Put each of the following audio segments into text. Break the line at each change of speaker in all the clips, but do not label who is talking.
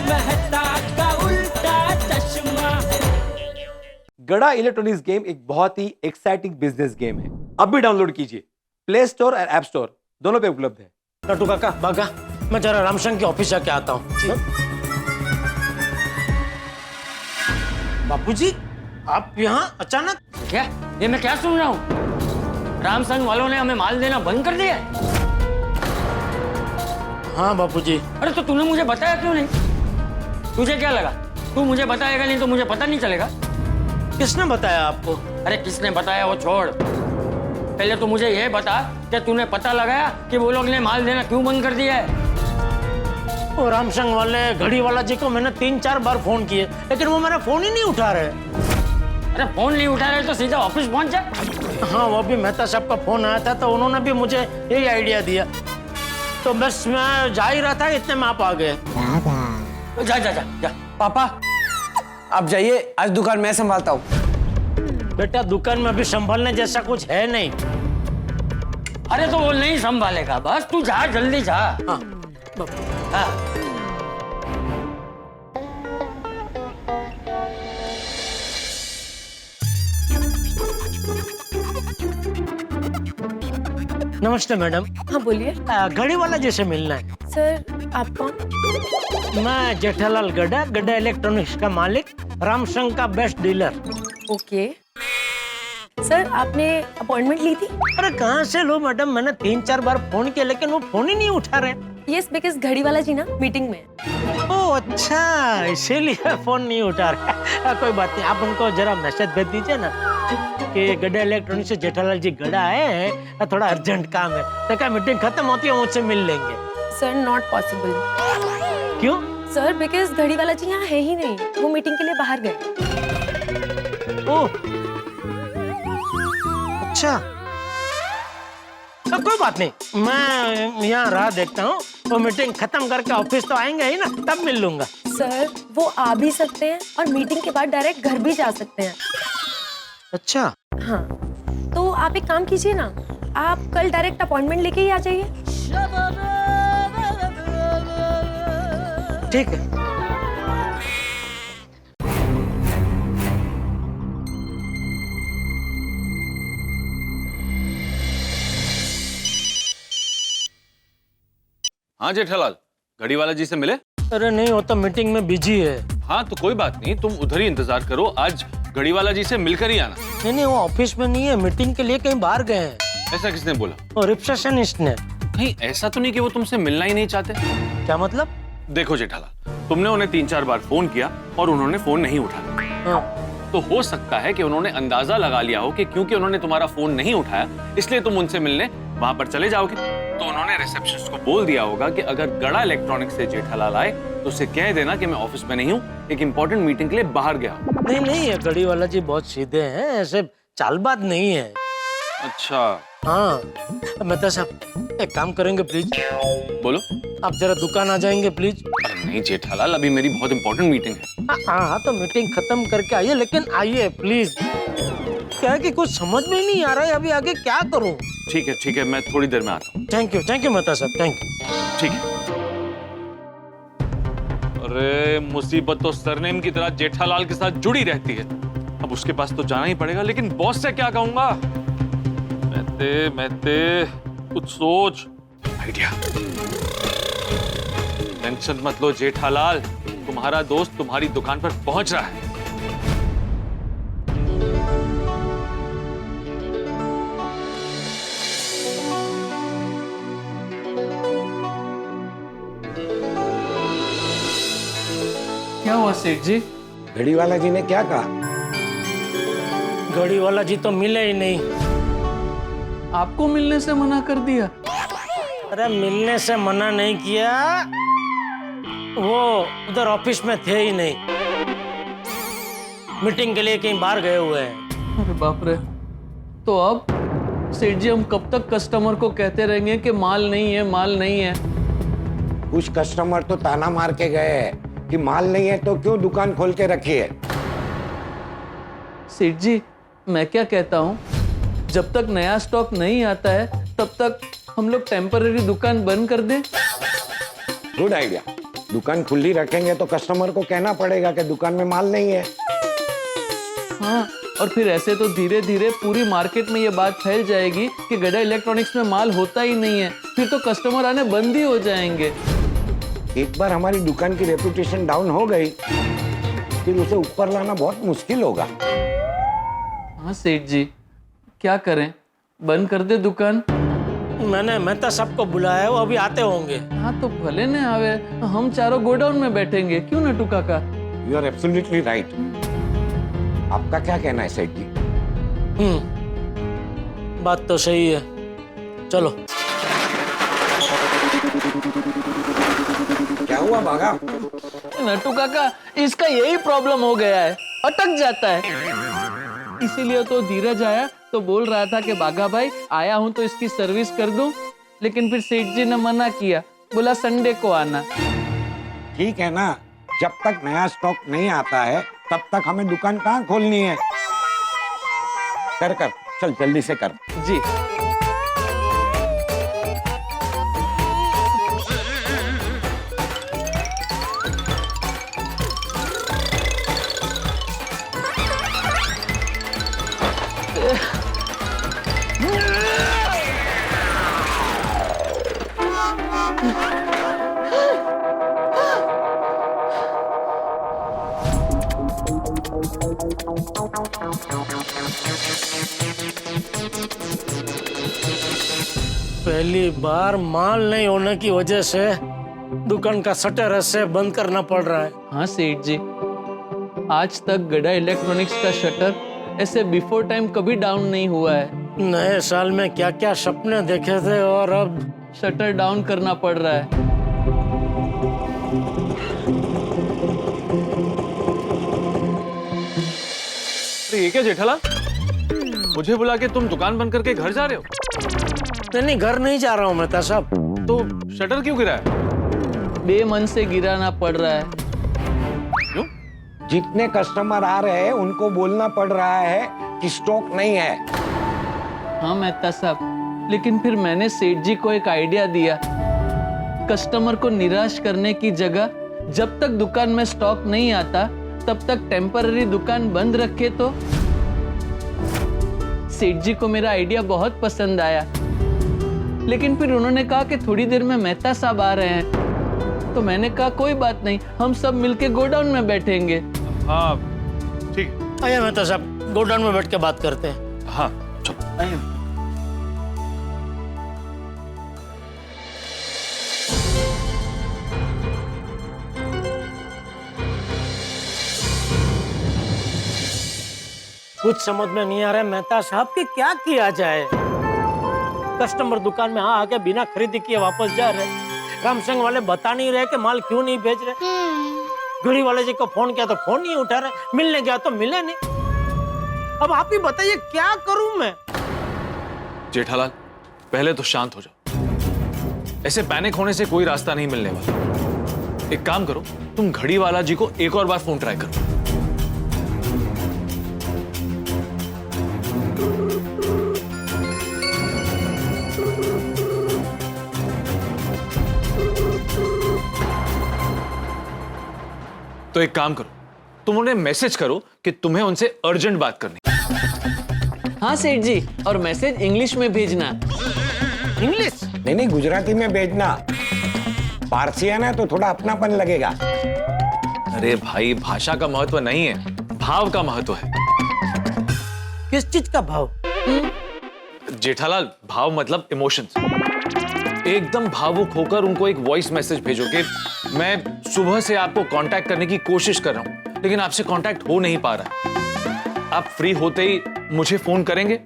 मेहता का उल्टा चश्मा।
गड़ा इलेक्ट्रॉनिक्स गेम एक बहुत ही एक्साइटिंग बिजनेस गेम है। अब भी डाउनलोड कीजिए, प्ले स्टोर और ऐप स्टोर दोनों पे उपलब्ध है।
नटू काका बागा, मैं जरा रामशंकर के ऑफिस जाके आता हूँ। बापूजी, आप यहाँ अचानक?
क्या ये मैं क्या सुन रहा हूँ? रामसंग वालों ने हमें माल देना बंद कर दिया है?
हाँ बापूजी।
अरे तो तूने मुझे बताया क्यों नहीं? तुझे क्या लगा तू मुझे बताएगा नहीं तो मुझे पता नहीं चलेगा?
किसने बताया आपको?
अरे किसने बताया वो छोड़, पहले तो मुझे ये बता कि तूने पता लगाया कि वो लोग ने माल देना क्यों बंद कर दिया है?
वो रामसंग वाले घड़ी वाला जी को मैंने 3-4 बार फोन किए, लेकिन वो मेरा फोन ही नहीं उठा रहे।
अरे फोन नहीं उठा रहे तो सीधा ऑफिस पहुंच जा।
हाँ, वो भी मेहता साहब का फोन आया था तो उन्होंने भी मुझे यही आइडिया दिया, तो बस मैं जा ही रहा था, इतने में आप आ गए।
जा जा जा जा।
पापा आप जाइए, आज दुकान मैं संभालता हूँ।
बेटा दुकान में भी संभालने जैसा कुछ है नहीं।
अरे तो वो नहीं संभालेगा, बस तू जा, जल्दी जा।
हाँ।
हाँ।
नमस्ते मैडम।
हाँ बोलिए।
घड़ी वाला जैसे मिलना है।
सर आप कौन?
मैं जेठालाल गड्ढा, गड्ढा इलेक्ट्रॉनिक्स का मालिक, रामसंग का बेस्ट डीलर।
ओके सर, आपने अपॉइंटमेंट ली थी?
अरे कहाँ से लो मैडम, मैंने 3-4 बार फोन किया लेकिन वो फोन ही नहीं उठा रहे।
यस, बिकॉज घड़ी वाला जी ना मीटिंग में है।
ओह अच्छा, इसीलिए फोन नहीं उठा रहा। कोई बात नहीं, आप उनको जरा मैसेज भेज दीजिए ना कि गड्ढा इलेक्ट्रॉनिक्स से जेठालाल जी गड्ढा आए हैं, थोड़ा अर्जेंट काम है, तो क्या मीटिंग खत्म होती है मुझसे मिल लेंगे।
Sir not possible.
क्यों?
सर बिकॉज घड़ी वाला जी यहाँ है ही नहीं, वो मीटिंग के लिए बाहर गए।
ओह अच्छा, तो कोई बात नहीं, मैं यहाँ राह देखता हूँ, वो मीटिंग खत्म करके ऑफिस तो आएंगे ही ना, तब मिल लूंगा।
सर वो आ भी सकते हैं और मीटिंग के बाद डायरेक्ट घर भी जा सकते हैं।
अच्छा
हाँ, तो आप एक काम कीजिए ना, आप कल डायरेक्ट अपॉइंटमेंट लेके ही आ जाइए।
ठीक है।
हाँ जेठालाल, घड़ी वाला जी से मिले?
अरे नहीं, वो तो मीटिंग में बिजी है।
हाँ तो कोई बात नहीं, तुम उधर ही इंतजार करो, आज घड़ी वाला जी से मिलकर ही आना।
नहीं, वो ऑफिस में नहीं है, मीटिंग के लिए कहीं बाहर गए हैं।
ऐसा किसने बोला?
वो रिसेप्शनिस्ट ने।
कहीं ऐसा तो नहीं कि वो तुमसे मिलना ही नहीं चाहते?
क्या मतलब?
देखो जेठालाल, तुमने उन्हें 3-4 बार फोन किया और उन्होंने फोन नहीं उठाया।
हाँ।
तो हो सकता है कि उन्होंने अंदाजा लगा लिया हो कि क्योंकि उन्होंने तुम्हारा फोन नहीं उठाया इसलिए तुम उनसे मिलने वहां पर चले जाओगे। तो उन्होंने रिसेप्शनिस्ट को बोल दिया होगा कि अगर गड़ा इलेक्ट्रॉनिक्स से जेठालाल आए तो उसे कह देना कि मैं ऑफिस में नहीं हूँ, एक इंपॉर्टेंट मीटिंग के लिए बाहर गया।
नहीं, ये घड़ी वाला जी बहुत सीधे हैं, ऐसे चालबाज नहीं है।
अच्छा
हाँ, मेहता साहब एक काम करेंगे प्लीज?
बोलो।
आप जरा दुकान आ जाएंगे प्लीज?
अरे नहीं जेठालाल, अभी मेरी बहुत इंपॉर्टेंट मीटिंग है।
हाँ, तो मीटिंग खत्म करके आइए, लेकिन आइए प्लीज। क्या है कि कुछ समझ में ही नहीं आ रहा है अभी आगे क्या करूं।
ठीक है, मैं थोड़ी देर में आता हूँ।
थैंक यू मेहता साहब, थैंक यू।
ठीक है। अरे मुसीबत तो सरनेम की तरह जेठालाल के साथ जुड़ी रहती है। अब उसके पास तो जाना ही पड़ेगा, लेकिन बॉस से क्या कहूंगा? महते कुछ सोच। आइडिया। टेंशन मत लो जेठालाल, तुम्हारा दोस्त तुम्हारी दुकान पर पहुंच रहा है।
क्या हुआ सेठ जी?
घड़ी वाला जी ने क्या कहा?
घड़ी वाला जी तो मिले ही नहीं।
आपको मिलने से मना कर दिया?
अरे मिलने से मना नहीं किया, वो उधर ऑफिस में थे ही नहीं, मीटिंग के लिए कहीं बाहर गए हुए हैं।
अरे बाप रे, तो अब सेठ जी हम कब तक कस्टमर को कहते रहेंगे कि माल नहीं है, माल नहीं है?
कुछ कस्टमर तो ताना मार के गए कि माल नहीं है तो क्यों दुकान खोल के रखी है।
सेठ जी मैं क्या कहता हूँ, जब तक नया स्टॉक नहीं आता है तब तक हम लोग टेम्पररी दुकान बंद कर दें।
Good idea. दुकान खुली रखेंगे तो कस्टमर को कहना पड़ेगा कि दुकान में माल नहीं है।
हाँ, और फिर ऐसे तो धीरे धीरे पूरी मार्केट में ये बात फैल जाएगी कि गड़ा इलेक्ट्रॉनिक्स में माल होता ही नहीं है, फिर तो कस्टमर आने बंद ही हो जाएंगे।
एक बार हमारी दुकान की रेपुटेशन डाउन हो गई, फिर उसे ऊपर लाना बहुत मुश्किल होगा।
हाँ सेठ जी, क्या करें, बंद कर दे दुकान?
मैंने मेहता साहब को बुलाया है, वो अभी आते होंगे।
हाँ तो भले न आवे, हम चारों गोडाउन में बैठेंगे, क्यों नटू काका?
You are absolutely right. आपका क्या कहना है सेठ जी?
बात तो सही है, चलो।
क्या हुआ भागा?
नटू काका, इसका यही प्रॉब्लम हो गया है, अटक जाता है। इसीलिए तो धीरज आया तो बोल रहा था कि बाघा भाई आया हूं तो इसकी सर्विस कर दूं, लेकिन फिर सेठ जी ने मना किया, बोला संडे को आना।
ठीक है ना, जब तक नया स्टॉक नहीं आता है तब तक हमें दुकान कहाँ खोलनी है। कर चल जल्दी से कर।
जी।
पहली बार माल नहीं होने की वजह से दुकान का शटर ऐसे बंद करना पड़ रहा है।
हाँ सेठ जी, आज तक गड़ा इलेक्ट्रॉनिक्स का शटर ऐसे बिफोर टाइम कभी डाउन नहीं हुआ है।
नए साल में क्या क्या सपने देखे थे और अब
शटर डाउन करना पड़ रहा है।
अरे ये क्या जेठालाल, मुझे बुला के तुम दुकान बंद करके घर जा रहे हो?
नहीं, घर नहीं जा रहा हूँ मेहता साहब।
तो शटर क्यों गिरा है?
बेमन से गिराना पड़ रहा है।
क्यों?
जितने कस्टमर आ रहे हैं उनको बोलना पड़ रहा है कि स्टॉक नहीं है।
हाँ मेहता साहब, लेकिन फिर मैंने सेठ जी को एक आइडिया दिया। कस्टमर को निराश करने की जगह जब तक दुकान में स्टॉक नहीं आता तब तक टेम्पररी दुकान बंद रखे तो। सेठ जी को मेरा आइडिया बहुत पसंद आया, लेकिन फिर उन्होंने कहा कि थोड़ी देर में मेहता साहब आ रहे हैं, तो मैंने कहा कोई बात नहीं, हम सब मिलके गोडाउन में बैठेंगे।
हाँ ठीक।
आइए मेहता साहब, गोडाउन में बैठ के बात करते हैं।
हाँ चलो आइए।
कुछ समझ में नहीं आ रहा है मेहता साहब कि क्या किया जाए। कस्टमर दुकान में आके बिना खरीदी किए वापस जा रहे, रामसंग वाले बता नहीं रहे कि माल क्यों नहीं भेज रहे, घड़ी वाले जी को फोन किया तो फोन नहीं उठा रहे, मिलने गया तो मिले नहीं। अब आप ही बताइए क्या करूं मैं?
जेठालाल पहले तो शांत हो जाओ, ऐसे पैनिक होने से कोई रास्ता नहीं मिलने वाला। एक काम करो, तुम घड़ी वाला जी को एक और बार फोन ट्राई करो। तो एक काम करो, तुम उन्हें मैसेज करो कि तुम्हें उनसे अर्जेंट बात करनी।
हाँ सेठ जी, और मैसेज इंग्लिश में भेजना।
इंग्लिश?
नहीं, गुजराती में भेजना। पारसी है ना तो थोड़ा अपनापन लगेगा।
अरे भाई, भाषा का महत्व नहीं है, भाव का महत्व है।
किस चीज का भाव?
जेठालाल, भाव मतलब इमोशंस। एकदम भावुक होकर उनको एक वॉइस मैसेज भेजो कि मैं सुबह से आपको कांटेक्ट करने की कोशिश कर रहा हूं, लेकिन आपसे कांटेक्ट हो नहीं पा रहा। आप फ्री होते ही मुझे फोन करेंगे,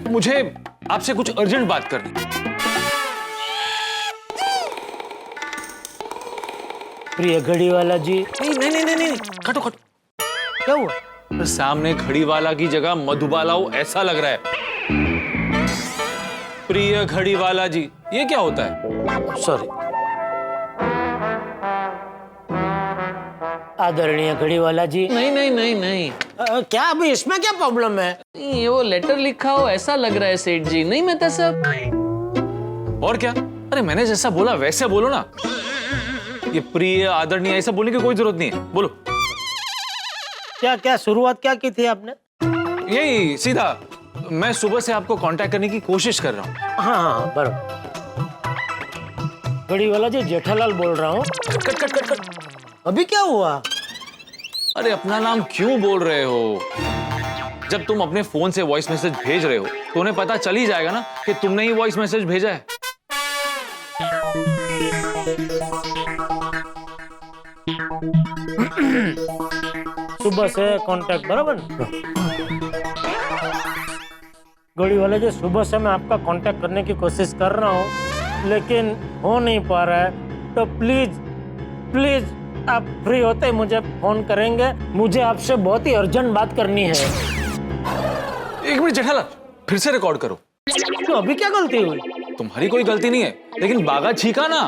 मुझे आपसे कुछ अर्जेंट बात करनी।
प्रिय घड़ी वाला जी। नहीं, खटो खटो। क्या हुआ?
सामने घड़ी वाला की जगह मधुबाला हो ऐसा लग रहा है। प्रिय घड़ी वाला जी, ये क्या होता है?
सॉरी। आदरणीय घड़ी वाला जी।
नहीं।
क्या अभी इसमें क्या प्रॉब्लम है?
ये वो लेटर लिखा हो ऐसा लग रहा है सेठ जी, नहीं मेहता साहब?
और क्या? अरे मैंने जैसा बोला वैसे बोलो ना। ये प्रिय आदरणीय ऐसा बोलने की कोई जरूरत नहीं है, बोलो।
क्या क्या शुरुआत क्या की थी आपने?
यही सीधा, मैं सुबह से आपको कांटेक्ट करने की कोशिश कर रहा हूँ।
हाँ हाँ बराबर। घड़ी वाला जी जेठालाल बोल रहा हूँ।
Cut cut cut cut.
अभी क्या हुआ?
अरे अपना नाम क्यों बोल रहे हो? जब तुम अपने फोन से वॉइस मैसेज भेज रहे हो तो उन्हें पता चल ही जाएगा ना कि तुमने ही वॉइस मैसेज भेजा है।
सुबह से कांटेक्ट बराबर ना? घड़ी वाले जी सुबह से मैं आपका कांटेक्ट करने की कोशिश कर रहा हूँ लेकिन हो नहीं पा रहा है, तो प्लीज प्लीज आप फ्री होते ही मुझे फोन करेंगे, मुझे आपसे बहुत ही अर्जेंट बात करनी है।
एक मिनट जेठालाल, फिर से रिकॉर्ड करो।
तो अभी क्या गलती हुई?
तुम्हारी कोई गलती नहीं है, लेकिन बागा छीका ना,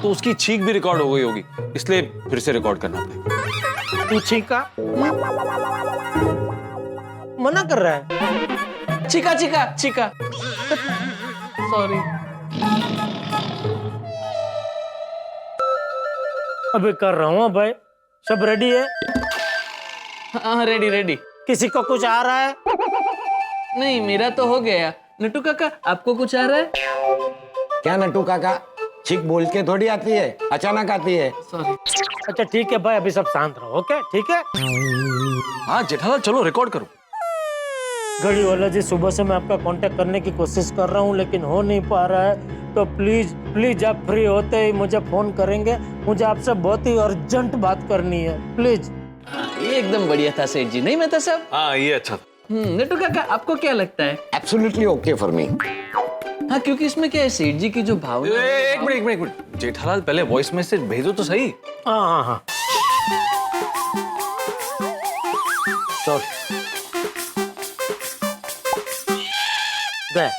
तो उसकी छींक भी रिकॉर्ड हो गई होगी, इसलिए फिर से रिकॉर्ड करना पड़ेगा।
तू छीका? मना कर रहा है।
चिका चिका चिका सॉरी।
अभी कर रहा हूँ भाई, सब रेडी है?
हाँ रेडी रेडी।
किसी को कुछ आ रहा है?
नहीं मेरा तो हो गया। नटू काका आपको कुछ आ रहा है?
क्या नटू काका, चीख बोल के थोड़ी आती है, अचानक आती है।
सॉरी।
अच्छा ठीक है भाई, अभी सब शांत रहो। ओके ठीक है।
हाँ जेठालाल चलो रिकॉर्ड करो।
घड़ी वाला जी सुबह से मैं आपका कांटेक्ट करने की कोशिश कर रहा हूँ लेकिन हो नहीं पा रहा है, तो प्लीज प्लीज आप फ्री होते ही मुझे फोन करेंगे, मुझे आपसे बहुत ही अर्जेंट बात करनी है, प्लीज।
ये एकदम बढ़िया था सेठ जी, नहीं मेहता साहब?
हाँ ये अच्छा था।
नटू काका आपको क्या लगता है?
Absolutely okay for me.
हाँ क्योंकि इसमें क्या है, सेठ जी की जो भावना।
एक मिनट एक मिनट एक मिनट, जेठालाल पहले वॉइस मैसेज भेजो तो सही।
हाँ हाँ हाँ सॉरी। गए।